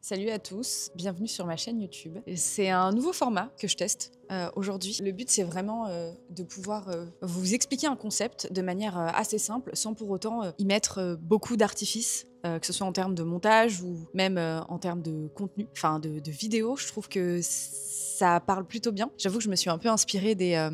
Salut à tous, bienvenue sur ma chaîne YouTube. C'est un nouveau format que je teste aujourd'hui. Le but c'est vraiment de pouvoir vous expliquer un concept de manière assez simple sans pour autant y mettre beaucoup d'artifices. Que ce soit en termes de montage ou même en termes de contenu, enfin de vidéo, je trouve que ça parle plutôt bien. J'avoue que je me suis un peu inspirée des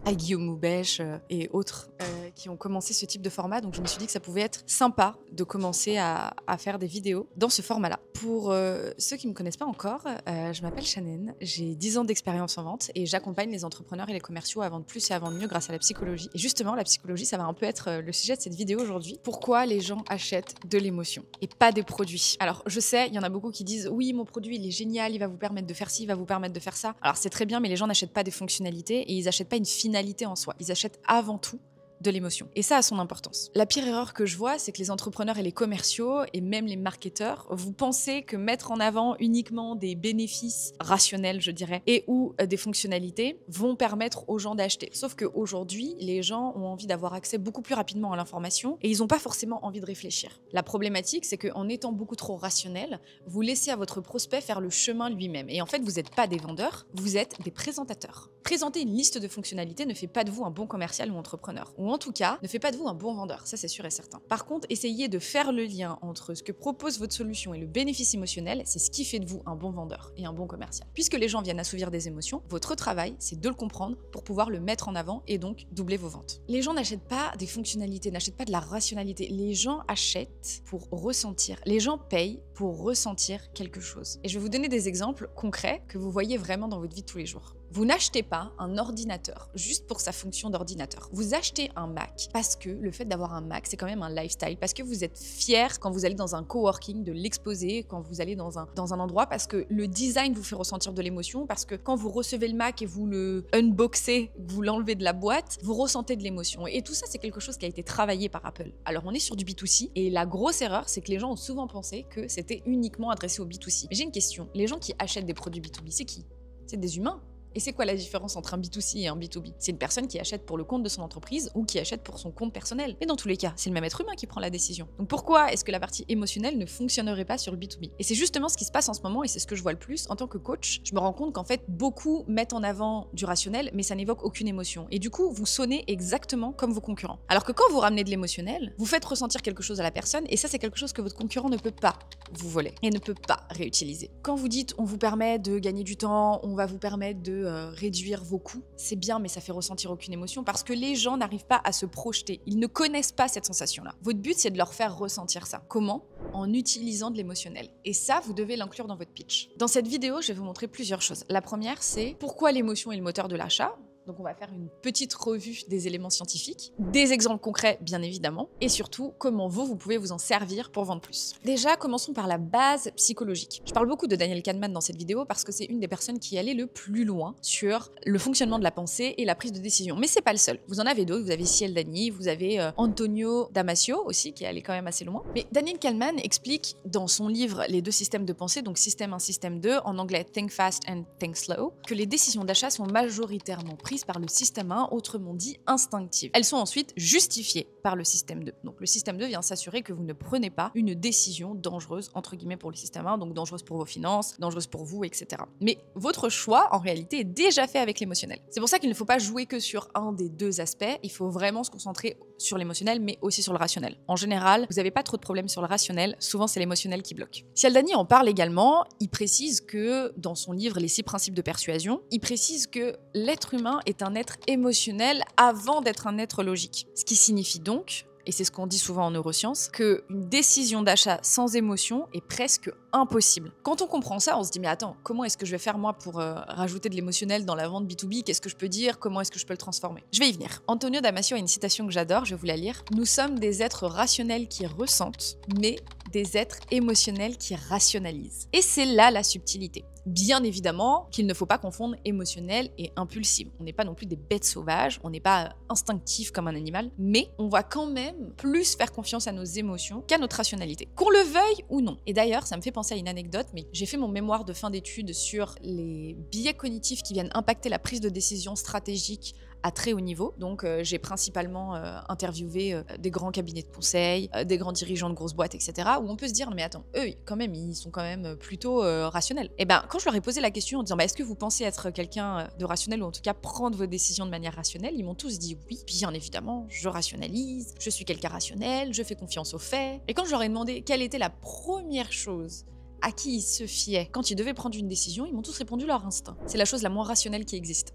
Guillaume Moubèche et autres qui ont commencé ce type de format, donc je me suis dit que ça pouvait être sympa de commencer à faire des vidéos dans ce format-là. Pour ceux qui ne me connaissent pas encore, je m'appelle Shannon, j'ai 10 ans d'expérience en vente et j'accompagne les entrepreneurs et les commerciaux à vendre plus et à vendre mieux grâce à la psychologie. Et justement, la psychologie, ça va un peu être le sujet de cette vidéo aujourd'hui. Pourquoi les gens achètent de l'émotion et pas des produits? Alors, je sais, il y en a beaucoup qui disent « Oui, mon produit, il est génial, il va vous permettre de faire ci, il va vous permettre de faire ça. » Alors, c'est très bien, mais les gens n'achètent pas des fonctionnalités et ils n'achètent pas une finalité en soi. Ils achètent avant tout de l'émotion. Et ça a son importance. La pire erreur que je vois, c'est que les entrepreneurs et les commerciaux, et même les marketeurs, vous pensez que mettre en avant uniquement des bénéfices rationnels, je dirais, et ou des fonctionnalités vont permettre aux gens d'acheter. Sauf qu'aujourd'hui, les gens ont envie d'avoir accès beaucoup plus rapidement à l'information et ils n'ont pas forcément envie de réfléchir. La problématique, c'est qu'en étant beaucoup trop rationnel, vous laissez à votre prospect faire le chemin lui-même. Et en fait, vous n'êtes pas des vendeurs, vous êtes des présentateurs. Présenter une liste de fonctionnalités ne fait pas de vous un bon commercial ou entrepreneur. Ou en tout cas, ne fait pas de vous un bon vendeur, ça c'est sûr et certain. Par contre, essayez de faire le lien entre ce que propose votre solution et le bénéfice émotionnel, c'est ce qui fait de vous un bon vendeur et un bon commercial. Puisque les gens viennent assouvir des émotions, votre travail, c'est de le comprendre pour pouvoir le mettre en avant et donc doubler vos ventes. Les gens n'achètent pas des fonctionnalités, n'achètent pas de la rationalité. Les gens achètent pour ressentir. Les gens payent pour ressentir quelque chose. Et je vais vous donner des exemples concrets que vous voyez vraiment dans votre vie de tous les jours. Vous n'achetez pas un ordinateur juste pour sa fonction d'ordinateur. Vous achetez un Mac parce que le fait d'avoir un Mac, c'est quand même un lifestyle, parce que vous êtes fier quand vous allez dans un coworking de l'exposer, quand vous allez dans un endroit, parce que le design vous fait ressentir de l'émotion, parce que quand vous recevez le Mac et vous le unboxez, vous l'enlevez de la boîte, vous ressentez de l'émotion. Et tout ça, c'est quelque chose qui a été travaillé par Apple. Alors, on est sur du B2C, et la grosse erreur, c'est que les gens ont souvent pensé que c'était uniquement adressé au B2C. Mais j'ai une question. Les gens qui achètent des produits B2B, c'est qui? C'est des humains. Et c'est quoi la différence entre un B2C et un B2B? C'est une personne qui achète pour le compte de son entreprise ou qui achète pour son compte personnel. Mais dans tous les cas, c'est le même être humain qui prend la décision. Donc pourquoi est-ce que la partie émotionnelle ne fonctionnerait pas sur le B2B? Et c'est justement ce qui se passe en ce moment et c'est ce que je vois le plus. En tant que coach, je me rends compte qu'en fait, beaucoup mettent en avant du rationnel, mais ça n'évoque aucune émotion. Et du coup, vous sonnez exactement comme vos concurrents. Alors que quand vous ramenez de l'émotionnel, vous faites ressentir quelque chose à la personne et ça, c'est quelque chose que votre concurrent ne peut pas vous voler et ne peut pas réutiliser. Quand vous dites on vous permet de gagner du temps, on va vous permettre de réduire vos coûts, c'est bien, mais ça fait ressentir aucune émotion parce que les gens n'arrivent pas à se projeter. Ils ne connaissent pas cette sensation-là. Votre but, c'est de leur faire ressentir ça. Comment? En utilisant de l'émotionnel. Et ça, vous devez l'inclure dans votre pitch. Dans cette vidéo, je vais vous montrer plusieurs choses. La première, c'est pourquoi l'émotion est le moteur de l'achat. Donc on va faire une petite revue des éléments scientifiques, des exemples concrets bien évidemment, et surtout comment vous pouvez vous en servir pour vendre plus. Déjà, commençons par la base psychologique. Je parle beaucoup de Daniel Kahneman dans cette vidéo parce que c'est une des personnes qui allait le plus loin sur le fonctionnement de la pensée et la prise de décision. Mais c'est pas le seul. Vous en avez d'autres, vous avez Cialdini, vous avez Antonio Damasio aussi qui est allé quand même assez loin. Mais Daniel Kahneman explique dans son livre Les deux systèmes de pensée, donc système 1, système 2, en anglais Think Fast and Think Slow, que les décisions d'achat sont majoritairement prises par le système 1, autrement dit instinctives. Elles sont ensuite justifiées par le système 2. Donc le système 2 vient s'assurer que vous ne prenez pas une décision dangereuse, entre guillemets, pour le système 1, donc dangereuse pour vos finances, dangereuse pour vous, etc. Mais votre choix, en réalité, est déjà fait avec l'émotionnel. C'est pour ça qu'il ne faut pas jouer que sur un des deux aspects, il faut vraiment se concentrer sur l'émotionnel, mais aussi sur le rationnel. En général, vous n'avez pas trop de problèmes sur le rationnel, souvent c'est l'émotionnel qui bloque. Cialdini en parle également, il précise que, dans son livre Les 6 principes de persuasion, il précise que l'être humain est un être émotionnel avant d'être un être logique. Ce qui signifie donc, et c'est ce qu'on dit souvent en neurosciences, qu'une décision d'achat sans émotion est presque impossible. Quand on comprend ça, on se dit mais attends, comment est-ce que je vais faire moi pour rajouter de l'émotionnel dans la vente B2B? Qu'est-ce que je peux dire? Comment est-ce que je peux le transformer? Je vais y venir. Antonio Damasio a une citation que j'adore, je vais vous la lire. Nous sommes des êtres rationnels qui ressentent, mais des êtres émotionnels qui rationalisent. Et c'est là la subtilité. Bien évidemment qu'il ne faut pas confondre émotionnel et impulsif. On n'est pas non plus des bêtes sauvages, on n'est pas instinctif comme un animal, mais on va quand même plus faire confiance à nos émotions qu'à notre rationalité. Qu'on le veuille ou non. Et d'ailleurs, ça me fait penser à une anecdote, mais j'ai fait mon mémoire de fin d'études sur les biais cognitifs qui viennent impacter la prise de décision stratégique à très haut niveau. Donc, j'ai principalement interviewé des grands cabinets de conseil, des grands dirigeants de grosses boîtes, etc. Où on peut se dire, mais attends, eux, quand même, ils sont quand même plutôt rationnels. Et ben, quand je leur ai posé la question en disant, est-ce que vous pensez être quelqu'un de rationnel ou en tout cas prendre vos décisions de manière rationnelle, ils m'ont tous dit oui. Puis bien évidemment, je rationalise, je suis quelqu'un rationnel, je fais confiance aux faits. Et quand je leur ai demandé quelle était la première chose à qui ils se fiaient quand ils devaient prendre une décision, ils m'ont tous répondu leur instinct. C'est la chose la moins rationnelle qui existe.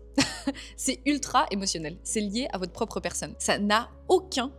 C'est ultra émotionnel. C'est lié à votre propre personne. Ça n'a aucun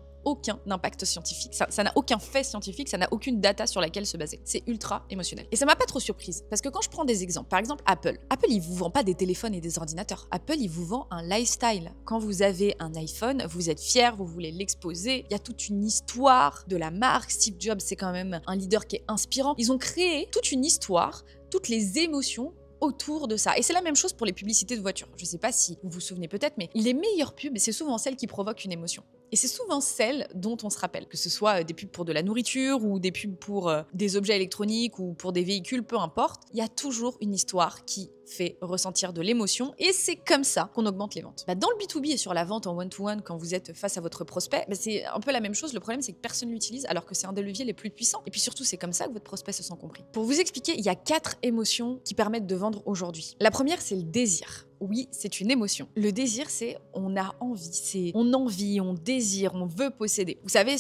impact scientifique, ça n'a aucun fait scientifique, ça n'a aucune data sur laquelle se baser. C'est ultra émotionnel. Et ça m'a pas trop surprise, parce que quand je prends des exemples, par exemple Apple, il vous vend pas des téléphones et des ordinateurs. Apple, il vous vend un lifestyle. Quand vous avez un iPhone, vous êtes fier, vous voulez l'exposer, il y a toute une histoire de la marque. Steve Jobs, c'est quand même un leader qui est inspirant. Ils ont créé toute une histoire, toutes les émotions autour de ça. Et c'est la même chose pour les publicités de voitures. Je sais pas si vous vous souvenez peut-être, mais les meilleures pubs, c'est souvent celles qui provoquent une émotion. Et c'est souvent celles dont on se rappelle, que ce soit des pubs pour de la nourriture ou des pubs pour des objets électroniques ou pour des véhicules, peu importe. Il y a toujours une histoire qui fait ressentir de l'émotion et c'est comme ça qu'on augmente les ventes. Dans le B2B et sur la vente en one-to-one, quand vous êtes face à votre prospect, c'est un peu la même chose. Le problème, c'est que personne l'utilise alors que c'est un des leviers les plus puissants. Et puis surtout, c'est comme ça que votre prospect se sent compris. Pour vous expliquer, il y a 4 émotions qui permettent de vendre aujourd'hui. La première, c'est le désir. Oui, c'est une émotion. Le désir, c'est on a envie, on désire, on veut posséder. Vous savez,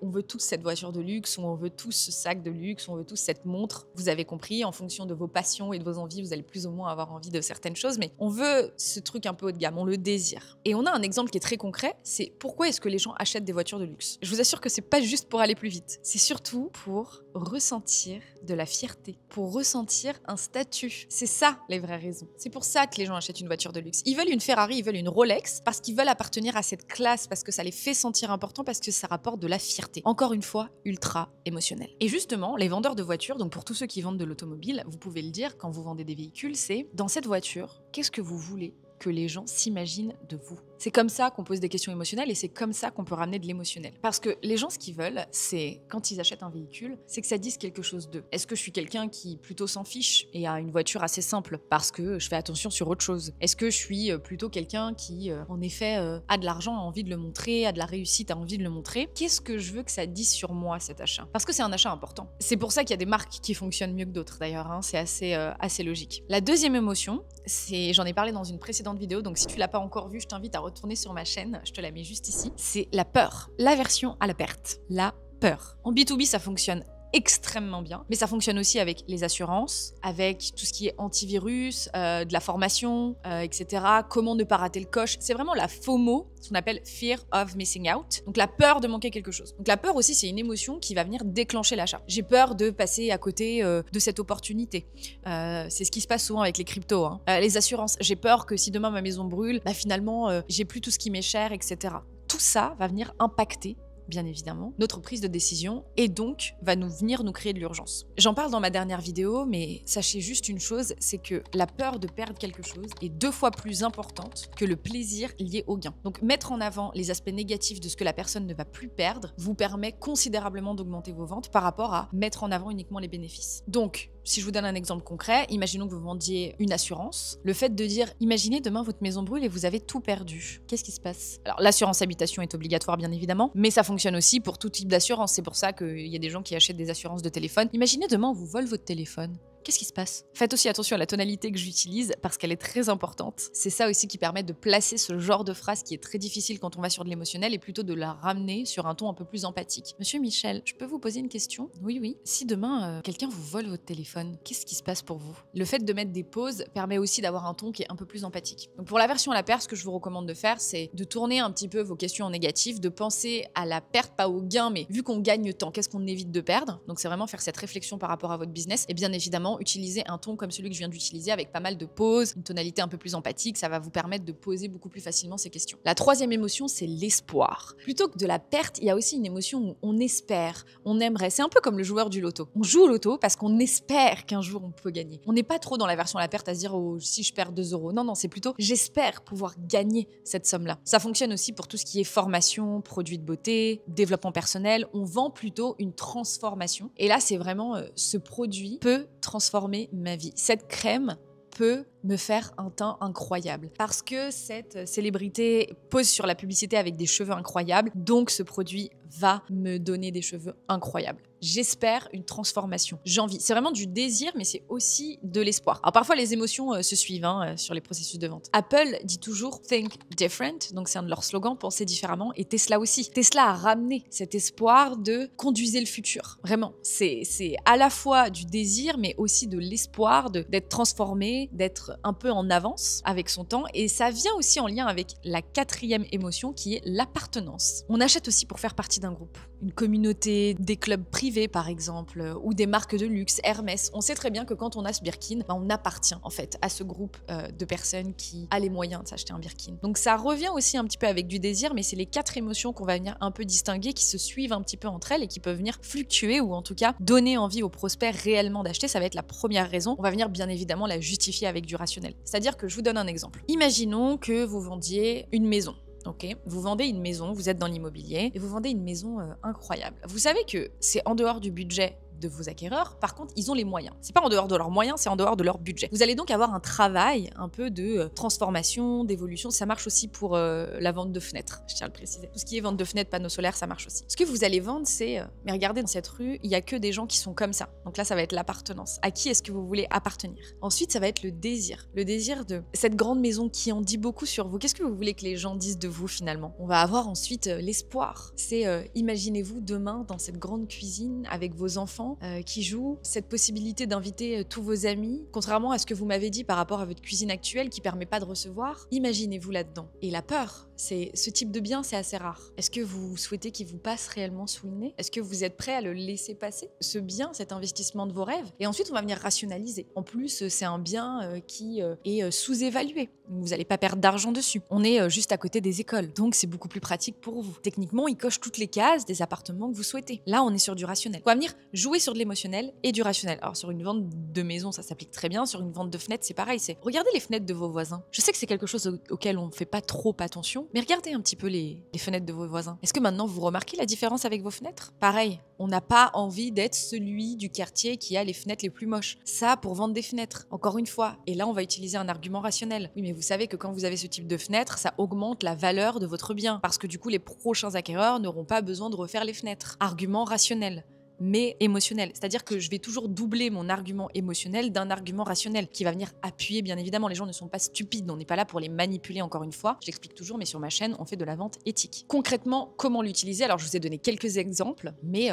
on veut tous cette voiture de luxe, ou on veut tous ce sac de luxe, on veut tous cette montre. Vous avez compris, en fonction de vos passions et de vos envies, vous allez plus ou moins avoir envie de certaines choses, mais on veut ce truc un peu haut de gamme, on le désire. Et on a un exemple qui est très concret, c'est pourquoi est-ce que les gens achètent des voitures de luxe. Je vous assure que c'est pas juste pour aller plus vite, c'est surtout pour ressentir de la fierté, pour ressentir un statut. C'est ça les vraies raisons. C'est pour ça que les gens achètent une voiture de luxe. Ils veulent une Ferrari, ils veulent une Rolex parce qu'ils veulent appartenir à cette classe, parce que ça les fait sentir importants, parce que ça rapporte de la fierté. Encore une fois, ultra émotionnel. Et justement, les vendeurs de voitures, donc pour tous ceux qui vendent de l'automobile, vous pouvez le dire quand vous vendez des véhicules, c'est dans cette voiture, qu'est-ce que vous voulez que les gens s'imaginent de vous. C'est comme ça qu'on pose des questions émotionnelles et c'est comme ça qu'on peut ramener de l'émotionnel. Parce que les gens, ce qu'ils veulent, c'est, quand ils achètent un véhicule, c'est que ça dise quelque chose d'eux. Est-ce que je suis quelqu'un qui plutôt s'en fiche et a une voiture assez simple parce que je fais attention sur autre chose? Est-ce que je suis plutôt quelqu'un qui, en effet, a de l'argent, a envie de le montrer, a de la réussite, a envie de le montrer? Qu'est-ce que je veux que ça dise sur moi, cet achat? Parce que c'est un achat important. C'est pour ça qu'il y a des marques qui fonctionnent mieux que d'autres, d'ailleurs, hein. C'est assez logique. La deuxième émotion, j'en ai parlé dans une précédente vidéo, donc si tu l'as pas encore vue, je t'invite à retourner sur ma chaîne, je te la mets juste ici. C'est la peur, l'aversion à la perte, la peur. En B2B, ça fonctionne extrêmement bien, mais ça fonctionne aussi avec les assurances, avec tout ce qui est antivirus, de la formation, etc. Comment ne pas rater le coche. C'est vraiment la FOMO, ce qu'on appelle Fear of Missing Out. Donc la peur de manquer quelque chose. Donc la peur aussi, c'est une émotion qui va venir déclencher l'achat. J'ai peur de passer à côté de cette opportunité. C'est ce qui se passe souvent avec les cryptos, hein. Les assurances, j'ai peur que si demain ma maison brûle, finalement, j'ai plus tout ce qui m'est cher, etc. Tout ça va venir impacter, bien évidemment, notre prise de décision et donc va venir nous créer de l'urgence. J'en parle dans ma dernière vidéo, mais sachez juste une chose, c'est que la peur de perdre quelque chose est 2 fois plus importante que le plaisir lié au gain. Donc mettre en avant les aspects négatifs de ce que la personne ne va plus perdre vous permet considérablement d'augmenter vos ventes par rapport à mettre en avant uniquement les bénéfices. Donc, si je vous donne un exemple concret, imaginons que vous vendiez une assurance. Le fait de dire, imaginez demain votre maison brûle et vous avez tout perdu. Qu'est-ce qui se passe? Alors l'assurance habitation est obligatoire bien évidemment, mais ça fonctionne aussi pour tout type d'assurance. C'est pour ça qu'il y a des gens qui achètent des assurances de téléphone. Imaginez demain on vous vole votre téléphone. Qu'est-ce qui se passe? Faites aussi attention à la tonalité que j'utilise parce qu'elle est très importante. C'est ça aussi qui permet de placer ce genre de phrase qui est très difficile quand on va sur de l'émotionnel et plutôt de la ramener sur un ton un peu plus empathique. Monsieur Michel, je peux vous poser une question? Oui, oui. Si demain, quelqu'un vous vole votre téléphone, qu'est-ce qui se passe pour vous? Le fait de mettre des pauses permet aussi d'avoir un ton qui est un peu plus empathique. Donc pour la version à la perte, ce que je vous recommande de faire, c'est de tourner un petit peu vos questions en négatif, de penser à la perte, pas au gain, mais vu qu'on gagne tant, qu'est-ce qu'on évite de perdre? Donc c'est vraiment faire cette réflexion par rapport à votre business et bien évidemment utiliser un ton comme celui que je viens d'utiliser avec pas mal de pauses, une tonalité un peu plus empathique, ça va vous permettre de poser beaucoup plus facilement ces questions. La troisième émotion, c'est l'espoir. Plutôt que de la perte, il y a aussi une émotion où on espère, on aimerait. C'est un peu comme le joueur du loto. On joue au loto parce qu'on espère qu'un jour on peut gagner. On n'est pas trop dans la version à la perte à se dire oh, si je perds 2 €. Non, c'est plutôt j'espère pouvoir gagner cette somme-là. Ça fonctionne aussi pour tout ce qui est formation, produits de beauté, développement personnel. On vend plutôt une transformation. Et là, c'est vraiment ce produit peut transformer ma vie. Cette crème peut me faire un teint incroyable. Parce que cette célébrité pose sur la publicité avec des cheveux incroyables, donc ce produit va me donner des cheveux incroyables. J'espère une transformation. J'envie. C'est vraiment du désir, mais c'est aussi de l'espoir. Alors parfois, les émotions se suivent sur les processus de vente. Apple dit toujours Think Different, donc c'est un de leurs slogans, penser différemment, et Tesla aussi. Tesla a ramené cet espoir de conduisez le futur. Vraiment, c'est à la fois du désir, mais aussi de l'espoir d'être transformé, d'être un peu en avance avec son temps, et ça vient aussi en lien avec la 4e émotion qui est l'appartenance. On achète aussi pour faire partie d'un groupe, une communauté, des clubs privés par exemple, ou des marques de luxe, Hermès. On sait très bien que quand on a ce Birkin, on appartient en fait à ce groupe de personnes qui a les moyens de s'acheter un Birkin. Donc ça revient aussi un petit peu avec du désir, mais c'est les 4 émotions qu'on va venir un peu distinguer, qui se suivent un petit peu entre elles et qui peuvent venir fluctuer ou en tout cas donner envie aux prospects réellement d'acheter. Ça va être la première raison. On va venir bien évidemment la justifier avec du rationnel. C'est-à-dire que je vous donne un exemple. Imaginons que vous vendiez une maison. Ok, vous vendez une maison, vous êtes dans l'immobilier et vous vendez une maison incroyable. Vous savez que c'est en dehors du budget de vos acquéreurs, par contre, ils ont les moyens. C'est pas en dehors de leurs moyens, c'est en dehors de leur budget. Vous allez donc avoir un travail un peu de transformation, d'évolution. Ça marche aussi pour la vente de fenêtres, je tiens à le préciser. Tout ce qui est vente de fenêtres, panneaux solaires, ça marche aussi. Ce que vous allez vendre, c'est mais regardez, dans cette rue, il y a que des gens qui sont comme ça. Donc là, ça va être l'appartenance. À qui est-ce que vous voulez appartenir? Ensuite, ça va être le désir. Le désir de cette grande maison qui en dit beaucoup sur vous. Qu'est-ce que vous voulez que les gens disent de vous finalement? On va avoir ensuite l'espoir. C'est imaginez-vous demain dans cette grande cuisine avec vos enfants qui joue, cette possibilité d'inviter tous vos amis, contrairement à ce que vous m'avez dit par rapport à votre cuisine actuelle qui permet pas de recevoir, imaginez-vous là-dedans. Et la peur, c'est ce type de bien, c'est assez rare. Est-ce que vous souhaitez qu'il vous passe réellement sous le nez? Est-ce que vous êtes prêt à le laisser passer, ce bien, cet investissement de vos rêves? Et ensuite, on va venir rationaliser. En plus, c'est un bien qui est sous-évalué. Vous n'allez pas perdre d'argent dessus. On est juste à côté des écoles, donc c'est beaucoup plus pratique pour vous. Techniquement, il coche toutes les cases des appartements que vous souhaitez. Là, on est sur du rationnel. On va venir jouer sur de l'émotionnel et du rationnel. Alors sur une vente de maison, ça s'applique très bien. Sur une vente de fenêtres, c'est pareil. C'est regardez les fenêtres de vos voisins. Je sais que c'est quelque chose auquel on ne fait pas trop attention, mais regardez un petit peu les fenêtres de vos voisins. Est-ce que maintenant vous remarquez la différence avec vos fenêtres? Pareil, on n'a pas envie d'être celui du quartier qui a les fenêtres les plus moches. Ça, pour vendre des fenêtres, encore une fois. Et là, on va utiliser un argument rationnel. Oui, mais vous savez que quand vous avez ce type de fenêtre, ça augmente la valeur de votre bien. Parce que du coup, les prochains acquéreurs n'auront pas besoin de refaire les fenêtres. Argument rationnel, mais émotionnel. C'est-à-dire que je vais toujours doubler mon argument émotionnel d'un argument rationnel qui va venir appuyer, bien évidemment. Les gens ne sont pas stupides, on n'est pas là pour les manipuler, encore une fois. Je l'explique toujours, mais sur ma chaîne, on fait de la vente éthique. Concrètement, comment l'utiliser? Alors, je vous ai donné quelques exemples, mais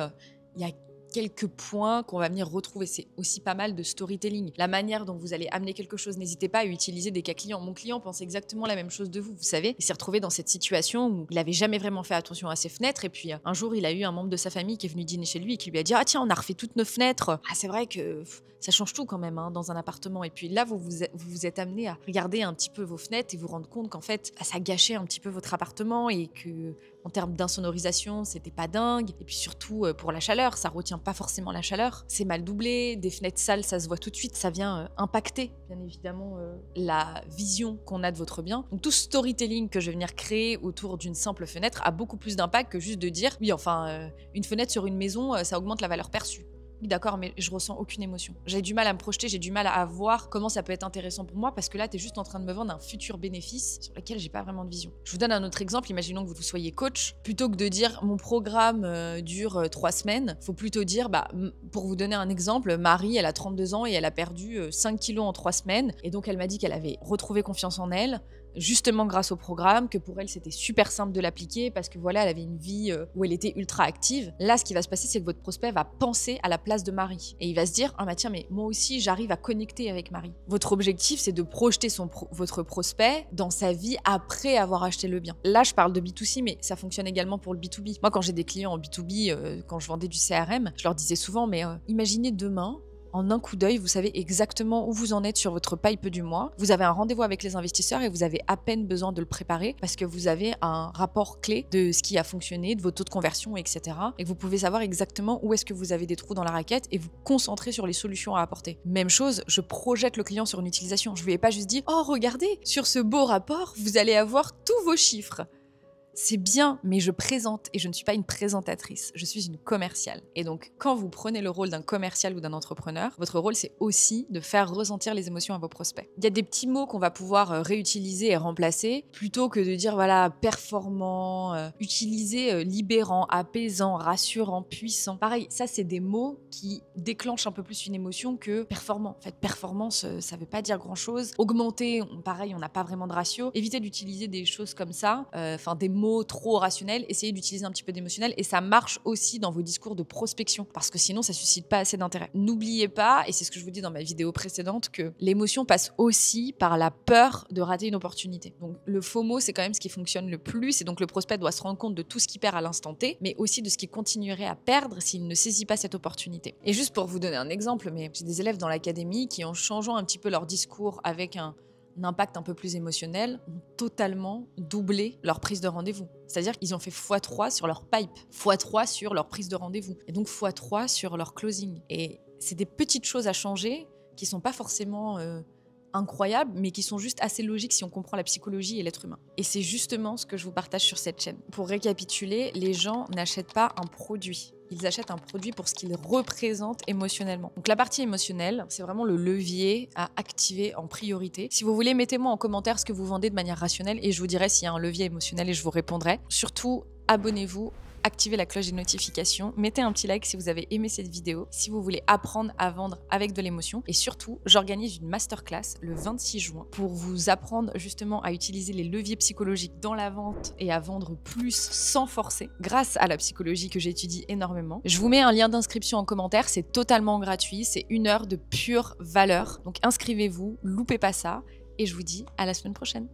il y a quelques points qu'on va venir retrouver. C'est aussi pas mal de storytelling. La manière dont vous allez amener quelque chose. N'hésitez pas à utiliser des cas clients. Mon client pense exactement la même chose de vous. Vous savez, il s'est retrouvé dans cette situation où il n'avait jamais vraiment fait attention à ses fenêtres. Et puis, un jour, il a eu un membre de sa famille qui est venu dîner chez lui et qui lui a dit « Ah tiens, on a refait toutes nos fenêtres. Ah, c'est vrai que ça change tout quand même dans un appartement. » Et puis là, vous vous êtes amené à regarder un petit peu vos fenêtres et vous rendre compte qu'en fait, ça gâchait un petit peu votre appartement et que en termes d'insonorisation, c'était pas dingue. Et puis surtout, pour la chaleur, ça retient pas forcément la chaleur. C'est mal doublé, des fenêtres sales, ça se voit tout de suite. Ça vient impacter, bien évidemment, la vision qu'on a de votre bien. Donc tout storytelling que je vais venir créer autour d'une simple fenêtre a beaucoup plus d'impact que juste de dire « Oui, enfin, une fenêtre sur une maison, ça augmente la valeur perçue. » Oui, d'accord, mais je ressens aucune émotion. J'ai du mal à me projeter, j'ai du mal à voir comment ça peut être intéressant pour moi parce que là, tu es juste en train de me vendre un futur bénéfice sur lequel j'ai pas vraiment de vision. Je vous donne un autre exemple. Imaginons que vous soyez coach. Plutôt que de dire mon programme dure 3 semaines, faut plutôt dire, pour vous donner un exemple, Marie, elle a 32 ans et elle a perdu 5 kilos en 3 semaines. Et donc, elle m'a dit qu'elle avait retrouvé confiance en elle, justement grâce au programme, que pour elle c'était super simple de l'appliquer parce que voilà, elle avait une vie où elle était ultra active. Là, ce qui va se passer, c'est que votre prospect va penser à la place de Marie et il va se dire « Ah bah tiens, mais moi aussi j'arrive à connecter avec Marie ». Votre objectif, c'est de projeter votre prospect dans sa vie après avoir acheté le bien. Là, je parle de B2C, mais ça fonctionne également pour le B2B. Moi, quand j'ai des clients en B2B, quand je vendais du CRM, je leur disais souvent « Mais imaginez demain, en un coup d'œil, vous savez exactement où vous en êtes sur votre pipe du mois. Vous avez un rendez-vous avec les investisseurs et vous avez à peine besoin de le préparer parce que vous avez un rapport clé de ce qui a fonctionné, de vos taux de conversion, etc. Et que vous pouvez savoir exactement où est-ce que vous avez des trous dans la raquette et vous concentrer sur les solutions à apporter. Même chose, je projette le client sur une utilisation. Je ne lui ai pas juste dit « Oh, regardez, sur ce beau rapport, vous allez avoir tous vos chiffres. » c'est bien, mais je présente et je ne suis pas une présentatrice. Je suis une commerciale. Et donc, quand vous prenez le rôle d'un commercial ou d'un entrepreneur, votre rôle, c'est aussi de faire ressentir les émotions à vos prospects. Il y a des petits mots qu'on va pouvoir réutiliser et remplacer, plutôt que de dire, voilà, performant, utiliser libérant, apaisant, rassurant, puissant. Pareil, ça, c'est des mots qui déclenchent un peu plus une émotion que performant. En fait, performance, ça veut pas dire grand-chose. Augmenter, pareil, on n'a pas vraiment de ratio. Évitez d'utiliser des choses comme ça, des mots trop rationnels. Essayez d'utiliser un petit peu d'émotionnel et ça marche aussi dans vos discours de prospection parce que sinon, ça suscite pas assez d'intérêt. N'oubliez pas, et c'est ce que je vous dis dans ma vidéo précédente, que l'émotion passe aussi par la peur de rater une opportunité. Donc, le FOMO, c'est quand même ce qui fonctionne le plus et donc le prospect doit se rendre compte de tout ce qu'il perd à l'instant T, mais aussi de ce qu'il continuerait à perdre s'il ne saisit pas cette opportunité. Et juste pour vous donner un exemple, mais j'ai des élèves dans l'académie qui, en changeant un petit peu leur discours avec un impact un peu plus émotionnel, ont totalement doublé leur prise de rendez-vous. C'est-à-dire qu'ils ont fait x3 sur leur pipe, x3 sur leur prise de rendez-vous, et donc x3 sur leur closing. Et c'est des petites choses à changer qui sont pas forcément incroyables, mais qui sont juste assez logiques si on comprend la psychologie et l'être humain. Et c'est justement ce que je vous partage sur cette chaîne. Pour récapituler, les gens n'achètent pas un produit. Ils achètent un produit pour ce qu'il représente émotionnellement. Donc la partie émotionnelle, c'est vraiment le levier à activer en priorité. Si vous voulez, mettez-moi en commentaire ce que vous vendez de manière rationnelle et je vous dirai s'il y a un levier émotionnel et je vous répondrai. Surtout, abonnez-vous. Activez la cloche des notifications, mettez un petit like si vous avez aimé cette vidéo, si vous voulez apprendre à vendre avec de l'émotion. Et surtout, j'organise une masterclass le 26 juin pour vous apprendre justement à utiliser les leviers psychologiques dans la vente et à vendre plus sans forcer, grâce à la psychologie que j'étudie énormément. Je vous mets un lien d'inscription en commentaire, c'est totalement gratuit, c'est 1 heure de pure valeur. Donc inscrivez-vous, loupez pas ça, et je vous dis à la semaine prochaine.